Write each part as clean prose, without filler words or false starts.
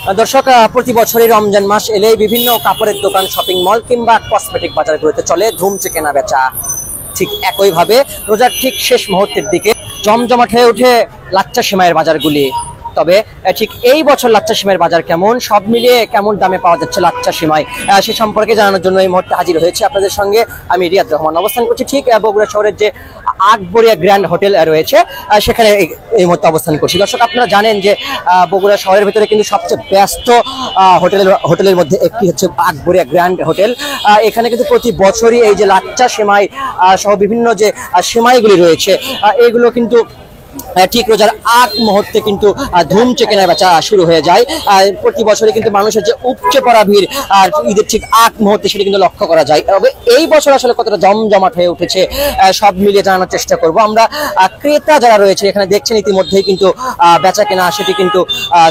দর্শক, প্রতি বছরই রমজান মাস এলেই বিভিন্ন কাপড়ের দোকান, শপিং মল কিংবা কসমেটিক বাজারগুলোতে চলে ধুমচে কেনা বেচা। ঠিক একইভাবে রোজার ঠিক শেষ মুহূর্তের দিকে জমজমাট হয়ে ওঠে লাচ্চা সেমাইয়ের বাজারগুলি। তবে ঠিক এই বছর লাচ্চা সেমাইয়ের বাজার কেমন, সব মিলিয়ে কেমন দামে পাওয়া যাচ্ছে লাচ্চা সেমাই, সে সম্পর্কে জানানোর জন্য এই মুহূর্তে হাজির হয়েছে আপনাদের সঙ্গে আমি রিয়াদ রহমান। অবস্থান করছি ঠিক বগুড়া শহরের যে আকবরিয়া গ্র্যান্ড হোটেল রয়েছে সেখানে এই মুহূর্তে অবস্থান করছি। দর্শক, আপনারা জানেন যে বগুড়া শহরের ভিতরে কিন্তু সবচেয়ে ব্যস্ত হোটেলের মধ্যে একটি হচ্ছে আকবরিয়া গ্র্যান্ড হোটেল। এখানে কিন্তু প্রতি বছরই এই যে লাচ্চা সেমাই সহ বিভিন্ন যে সেমাইগুলি রয়েছে এগুলো কিন্তু ঠিক রোজার আগ মুহূর্তে কিন্তু ধুমচে কেনা বেচা শুরু হয়ে যায়। প্রতি বছরই কিন্তু মানুষের যে উপচে পড়া ভিড় আর ঈদের ঠিক আগ মুহূর্তে সেটা কিন্তু লক্ষ্য করা যায়। তবে এই বছর আসলে কতটা জমজমাট হয়ে উঠেছে সব মিলিয়ে জানানোর চেষ্টা করব আমরা। ক্রেতা যারা রয়েছে এখানে দেখছেন ইতিমধ্যেই কিন্তু বেচা কেনা সেটি কিন্তু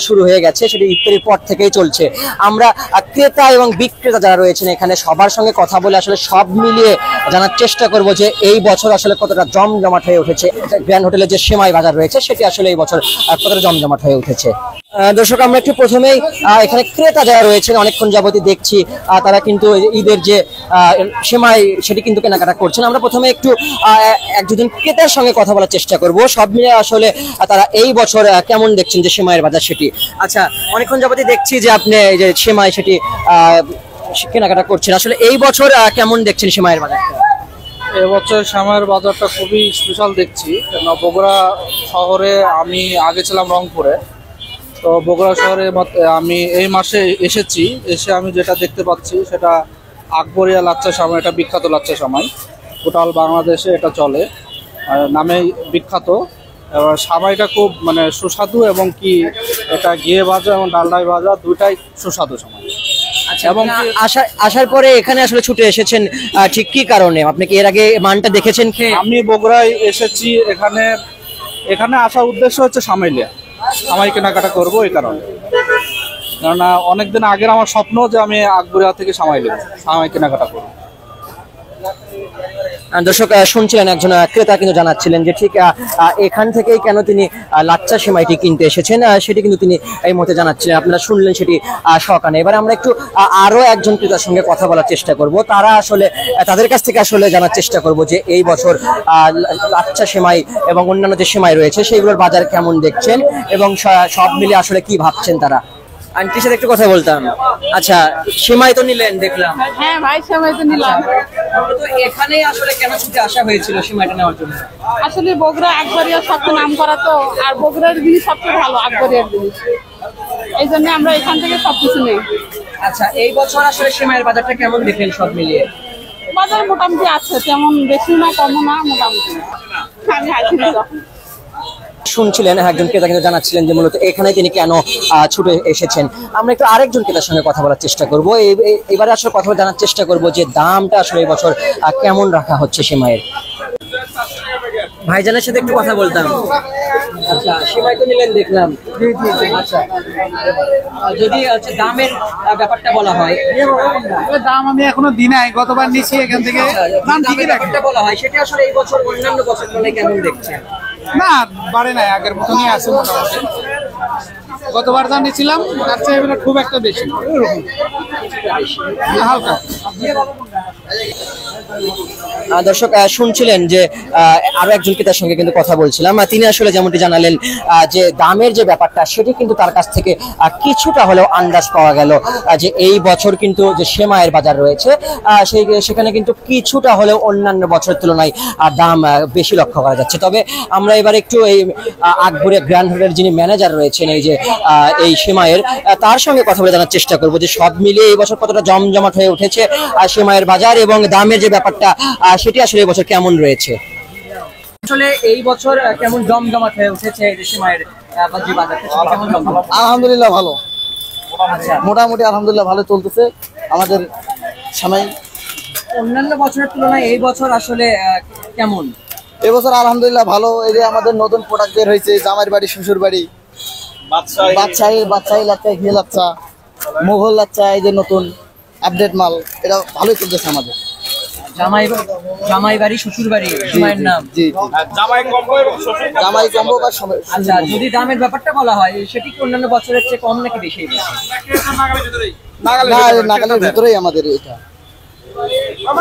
শুরু হয়ে গেছে, সেটি ইফতারির পর থেকেই চলছে। আমরা ক্রেতা এবং বিক্রেতা যারা রয়েছেন এখানে সবার সঙ্গে কথা বলে আসলে সব মিলিয়ে জানার চেষ্টা করব যে এই বছর আসলে কতটা জমজমাট হয়ে উঠেছে গ্র্যান্ড হোটেলের যে সেমাই বাজার রয়েছে সেটি আসলে এই বছর কতটা জমজমাট হয়ে উঠেছে। দর্শক, আমরা একটু প্রথমেই এখানে ক্রেতা যারা রয়েছেন অনেকক্ষণ যাবতই দেখছি তারা কিন্তু ঈদের যে সেমাই সেটি কিন্তু কেনাকাটা করছেন। আমরা প্রথমে একটু একজন ক্রেতার সঙ্গে কথা বলার চেষ্টা করব সব মিলে আসলে তারা এই বছর কেমন দেখছেন যে সেমাইয়ের বাজার সেটি। আচ্ছা, অনেকক্ষণ যাবতই দেখছি যে আপনি এই যে সেমাই সেটি কেনাকাটা করছেন, আসলে এই বছর কেমন দেখছেন সেমাইয়ের বাজার? এবছর সেমাইয়ের বাজারটা খুবই স্পেশাল দেখছি, কেন বগুড়া শহরে আমি আগে ছিলাম রংপুরে, তো বগুড়া শহরে আমি এই মাসে এসেছি। এসে আমি যেটা দেখতে পাচ্ছি সেটা আকবরিয়া লাচ্চা সেমাই, এটা বিখ্যাত লাচ্চা সেমাই, টোটাল বাংলাদেশে এটা চলে নামে বিখ্যাত। এবার সেমাইটা খুব সুস্বাদু এবং কি এটা ঘিয়ে ভাজা এবং ডালডায় ভাজা দুইটাই সুস্বাদু সেমাই। এবং আসার পরে এখানে আসলে ছুটে এসেছেন ঠিক কি কারণে? আপনি কি এর আগে মানটা দেখেছেন খেয়ে? আমি বগুড়ায় এসেছি, এখানে আসার উদ্দেশ্য হচ্ছে সেমাই কেনাকাটা করবো এই কারণে। কেননা অনেকদিন আগের আমার স্বপ্ন যে আমি আকবরিয়া থেকে সেমাই কেনাকাটা করবো। দর্শক, শুনছিলেন একজন ক্রেতা কিন্তু জানাচ্ছিলেন যে ঠিক এখান থেকেই কেন তিনি লাচ্চা সেমাইটি কিনতে এসেছেন সেটি কিন্তু তিনি এই মুহূর্তে জানাচ্ছিলেন। আপনারা শুনলেন সেটি সকালে। এবার আমরা একটু আরো একজন ক্রেতার সঙ্গে কথা বলার চেষ্টা করব, তারা আসলে তাদের কাছ থেকে আসলে জানার চেষ্টা করব যে এই বছর লাচ্চা সেমাই এবং অন্যান্য যে সেমাই রয়েছে সেইগুলোর বাজার কেমন দেখছেন এবং সব মিলে আসলে কি ভাবছেন তারা। আন্টির সাথে একটু কথা বলতাম। আচ্ছা, সেমাই তো নিলেন দেখলাম। হ্যাঁ ভাই, সেমাই তো নিলাম। তো এখানে আসলে কেন ছুটে আসা হয়েছিল সেমাইটা নেওয়ার জন্য? আসলে বগুড়া আকবরিয়া সবচেয়ে নাম করা তো, আর বগুড়ার জিনিস সবচেয়ে ভালো, আকবরিয়ার জিনিস, এই জন্য আমরা এখান থেকে সবকিছু নেই। আচ্ছা, এই বছর আসলে সেমাইয়ের বাজারটা কেমন দেখলেন সব মিলিয়ে? বাজার মোটামুটি আছে, তেমন বেশি না কমও না, মোটামুটি। আমি হাসি শুনছিলেন একজন ক্রেতা কিন্তু জানাচ্ছিলেন যে মূলত এখানে তিনি কেন ছুটে এসেছেন। আমরা একটু আরেকজন ক্রেতার সঙ্গে কথা বলার চেষ্টা করব। এবারে আসলে কথা জানার চেষ্টা করব যে দামটা আসলে এই বছর কেমন রাখা হচ্ছে সেমাইয়ের। ভাইজানের সাথে একটু কথা বলতাম। আচ্ছা, সেমাই তো নিলেন দেখলাম। আচ্ছা, যদি দামের ব্যাপারটা বলা হয়, দাম আমি এখনো দিই নাই, গতবার নিছি এখান থেকে। দামের ব্যাপারটা বলা হয় সেটা আসলে এই বছর অন্যান্য বছর তুলনায় কেমন দেখছেন? না, বাড়ে নাই, আগের মতনই আছে মোটামুটি। গতবার যা নিয়েছিলাম তার চেয়ে এবার খুব একটা বেশি, হালকা। দর্শক, শুনছিলেন যে আরো একজন ক্রেতার সঙ্গে কিন্তু কথা বলছিলাম। তিনি আসলে যেমনটি জানালেন যে দামের যে ব্যাপারটা সেটি কিন্তু তার কাছ থেকে কিছুটা হলেও আন্দাজ পাওয়া গেল যে এই বছর কিন্তু যে সেমাইয়ের বাজার রয়েছে সেখানে কিন্তু কিছুটা হলেও অন্যান্য বছরের তুলনায় দাম বেশি লক্ষ্য করা যাচ্ছে। তবে আমরা এবার একটু এই আকবরিয়া গ্র্যান্ড হোটেলের যিনি ম্যানেজার রয়েছেন এই যে এই সেমাইয়ের, তার সঙ্গে কথা বলে জানার চেষ্টা করবো যে সব মিলিয়ে এই বছর কতটা জমজমাট হয়ে উঠেছে সেমাইয়ের বাজার এবং দামের যে ব্যাপারটা সেটি আসলে এই বছর কেমন রয়েছে। আসলে এই বছর কেমন জমজমাট হয়ে উঠেছে এই সেমাইয়ের বাজারটা কেমন? আলহামদুলিল্লাহ ভালো, মোটামুটি আলহামদুলিল্লাহ ভালো চলতেছে আমাদের সেমাই। অন্যান্য বছরের তুলনায় এই বছর আসলে কেমন? এবছর আলহামদুলিল্লাহ ভালো। এই যে আমাদের নতুন প্রোডাক্ট বের হয়েছে, জামাইয়ের বাড়ি, শ্বশুর বাড়ি, বাদশাহী লাচ্চা, ঘিয়ে লাচ্চা, মোগল লাচ্চা, এই যে নতুন আপডেট মাল, এটা ভালোই চলতেছে আমাদের। জামাই বাড়ি শ্বশুর বাড়ি সিমাইয়ের নাম। জি জামাই কম্বো বা আচ্ছা, যদি দামের ব্যাপারটা বলা হয় সেটি কি অন্যান্য বছরের চেয়ে কম নাকি বেশি? নাগালের ভিতরেই আমাদের এটা।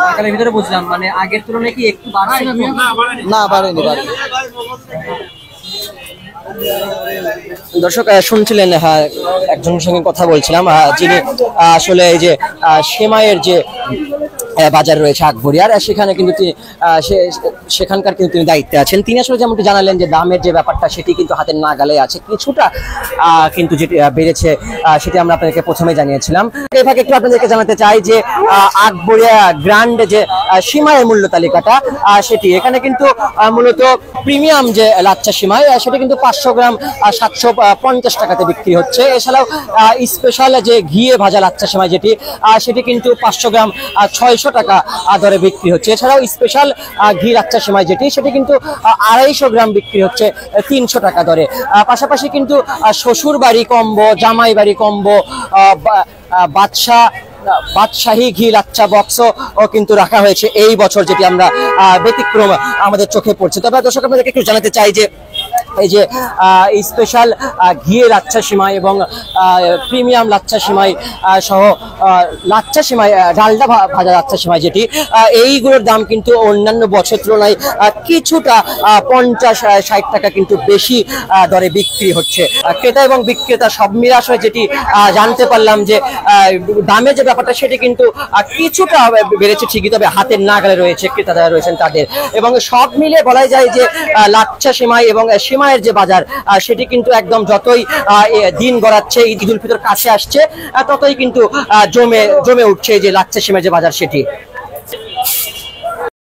নাগালের ভিতরে বুঝলাম, মানে আগের তুলনায় কি একটু বাড়ছে না? না বাড়েনি। দর্শক শুনছিলেন, হ্যাঁ, একজনের সঙ্গে কথা বলছিলাম যিনি আসলে এই যে সেমাইয়ের যে বাজার রয়েছে আকবরিয়ার, সেখানে কিন্তু সেখানকার কিন্তু তিনি দায়িত্বে আছেন। তিনি আসলে যেমনটি জানালেন যে দামের যে ব্যাপারটা সেটি কিন্তু হাতের নাগালে আছে, কিছুটা কিন্তু যেটি বেড়েছে সেটি আমরা আপনাদেরকে প্রথমে জানিয়েছিলাম। এই ভাগে একটু আপনাদেরকে জানাতে চাই যে আকবরিয়া গ্র্যান্ড যে সিমাইয়ের মূল্য তালিকাটা সেটি এখানে কিন্তু মূলত প্রিমিয়াম যে লাচ্চা সিমাই সেটা কিন্তু 500 গ্রাম 750 টাকাতে বিক্রি হচ্ছে। এছাড়াও স্পেশাল যে ঘিয়ে ভাজা লাচ্চা সিমাই যেটি সেটি কিন্তু 500 গ্রাম 600 টাকা দরে বিক্রি হচ্ছে। এছাড়াও স্পেশাল ঘি লাচ্চা সিমাই যেটি সেটি কিন্তু 250 গ্রাম বিক্রি হচ্ছে 300 টাকা দরে। পাশাপাশি কিন্তু শ্বশুর বাড়ি কম্বো, জামাই বাড়ি কম্বো, বাদশাহী ঘি লাচ্চা বক্সও কিন্তু রাখা হয়েছে এই বছর, যেটি আমরা ব্যতিক্রম আমাদের চোখে পড়ছে। তবে দর্শক আপনাদেরকে একটু জানাতে চাই যে এই যে স্পেশাল ঘিয়ে লাচ্ছা সিমাই এবং প্রিমিয়াম লাচ্ছা সিমাই সহ লাচ্ছা সিমাই, ডালডা ভাজা লাচ্ছা সিমাই যেটি, এইগুলোর দাম কিন্তু অন্যান্য বছরের তুলনায় কিছুটা 50-60 টাকা কিন্তু বেশি দরে বিক্রি হচ্ছে। ক্রেতা এবং বিক্রেতা সব মিলে আসলে যেটি জানতে পারলাম যে দামের যে ব্যাপারটা সেটি কিন্তু কিছুটা বেড়েছে ঠিকই, তবে হাতের নাগালে রয়েছে ক্রেতা যারা রয়েছেন তাদের। এবং সব মিলে বলা যায় যে লাচ্ছা সিমাই এবং সিমাইয়ের যে বাজার সেটি কিন্তু একদম যতই দিন গড়াচ্ছে, ঈদ উল ফিতর কাছে আসছে, ততই কিন্তু জমে উঠছে যে লাচ্ছা সিমাইয়ের যে বাজার সেটি।